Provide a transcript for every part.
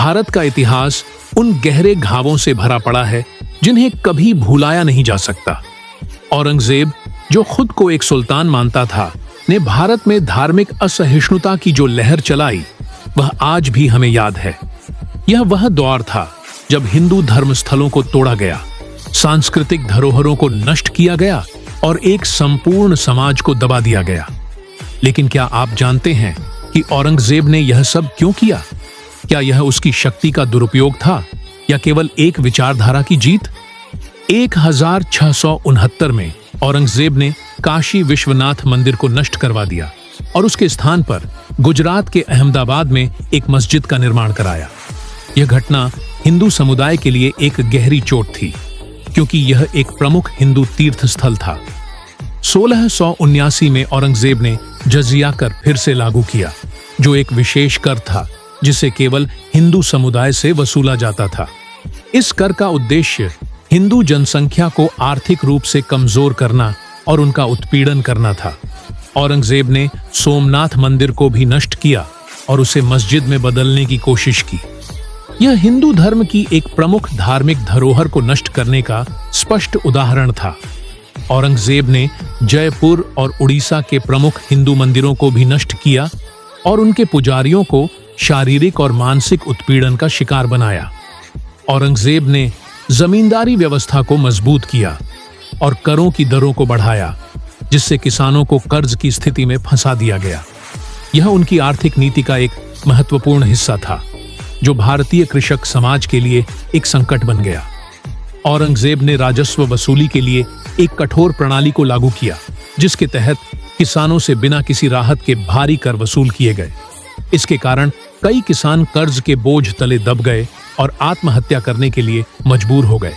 भारत का इतिहास उन गहरे घावों से भरा पड़ा है जिन्हें कभी भुलाया नहीं जा सकता। औरंगजेब, जो खुद को एक सुल्तान मानता था, ने भारत में धार्मिक असहिष्णुता की जो लहर चलाई, वह आज भी हमें याद है। यह वह दौर था जब हिंदू धर्मस्थलों को तोड़ा गया, सांस्कृतिक धरोहरों को नष्ट किया गया और एक संपूर्ण समाज को दबा दिया गया। लेकिन क्या आप जानते हैं कि औरंगजेब ने यह सब क्यों किया? क्या यह उसकी शक्ति का दुरुपयोग था या केवल एक विचारधारा की जीत? 1669 में औरंगजेब ने काशी विश्वनाथ मंदिर को नष्ट करवा दिया और उसके स्थान पर गुजरात के अहमदाबाद में एक मस्जिद का निर्माण कराया। यह घटना हिंदू समुदाय के लिए एक गहरी चोट थी, क्योंकि यह एक प्रमुख हिंदू तीर्थ स्थल था। 1679 में औरंगजेब ने जजिया कर फिर से लागू किया, जो एक विशेष कर था जिसे केवल हिंदू समुदाय से वसूला जाता था। इस कर का उद्देश्य हिंदू जनसंख्या को आर्थिक रूप से कमजोर करना और उनका उत्पीड़न करना था। औरंगजेब ने सोमनाथ मंदिर को भी नष्ट किया और उसे मस्जिद में बदलने की कोशिश की। यह हिंदू धर्म की एक प्रमुख धार्मिक धरोहर को नष्ट करने का स्पष्ट उदाहरण था। औरंगजेब ने जयपुर और उड़ीसा के प्रमुख हिंदू मंदिरों को भी नष्ट किया और उनके पुजारियों को शारीरिक और मानसिक उत्पीड़न का शिकार बनाया। औरंगजेब ने जमींदारी व्यवस्था को मजबूत किया और करों की दरों को बढ़ाया, जिससे किसानों को कर्ज की स्थिति में फंसा दिया गया। यह उनकी आर्थिक नीति का एक महत्वपूर्ण हिस्सा था, जो भारतीय कृषक समाज के लिए एक संकट बन गया। औरंगजेब ने राजस्व वसूली के लिए एक कठोर प्रणाली को लागू किया, जिसके तहत किसानों से बिना किसी राहत के भारी कर वसूल किए गए। इसके कारण कई किसान कर्ज के बोझ तले दब गए और आत्महत्या करने के लिए मजबूर हो गए।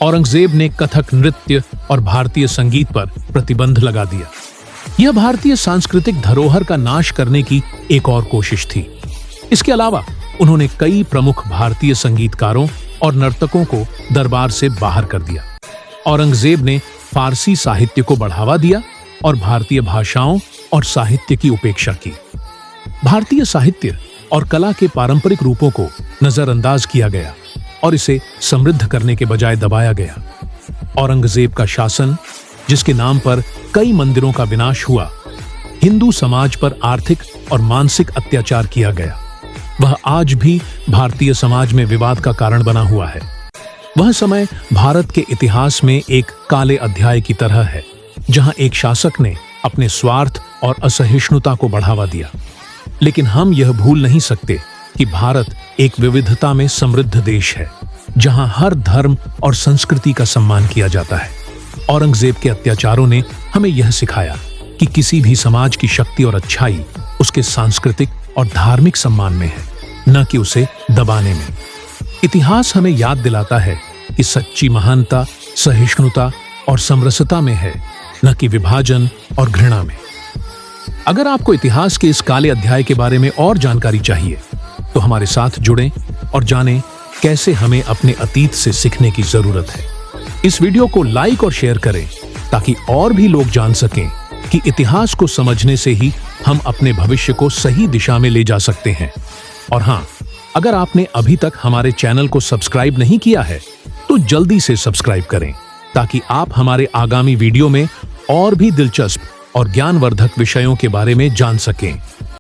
औरंगजेब ने कथक नृत्य और भारतीय संगीत पर प्रतिबंध लगा दिया। यह भारतीय सांस्कृतिक धरोहर का नाश करने की एक और कोशिश थी। इसके अलावा उन्होंने कई प्रमुख भारतीय संगीतकारों और नर्तकों को दरबार से बाहर कर दिया। औरंगजेब ने फारसी साहित्य को बढ़ावा दिया और भारतीय भाषाओं और साहित्य की उपेक्षा की। भारतीय साहित्य और कला के पारंपरिक रूपों को नजरअंदाज किया गया और इसे समृद्ध करने के बजाय दबाया गया। औरंगजेब का शासन, जिसके नाम पर कई मंदिरों का विनाश हुआ, हिंदू समाज पर आर्थिक और मानसिक अत्याचार किया गया। वह आज भी भारतीय समाज में विवाद का कारण बना हुआ है। वह समय भारत के इतिहास में एक काले अध्याय की तरह है, जहां एक शासक ने अपने स्वार्थ और असहिष्णुता को बढ़ावा दिया। लेकिन हम यह भूल नहीं सकते कि भारत एक विविधता में समृद्ध देश है, जहां हर धर्म और संस्कृति का सम्मान किया जाता है। औरंगजेब के अत्याचारों ने हमें यह सिखाया कि किसी भी समाज की शक्ति और अच्छाई उसके सांस्कृतिक और धार्मिक सम्मान में है, न कि उसे दबाने में। इतिहास हमें याद दिलाता है कि सच्ची महानता सहिष्णुता और समरसता में है, न कि विभाजन और घृणा में। अगर आपको इतिहास के इस काले अध्याय के बारे में और जानकारी चाहिए, तो हमारे साथ जुड़ें और जानें कैसे हमें अपने अतीत से सीखने की जरूरत है। इस वीडियो को लाइक और शेयर करें, ताकि और भी लोग जान सकें कि इतिहास को समझने से ही हम अपने भविष्य को सही दिशा में ले जा सकते हैं। और हाँ, अगर आपने अभी तक हमारे चैनल को सब्सक्राइब नहीं किया है, तो जल्दी से सब्सक्राइब करें, ताकि आप हमारे आगामी वीडियो में और भी दिलचस्प और ज्ञानवर्धक विषयों के बारे में जान सकें।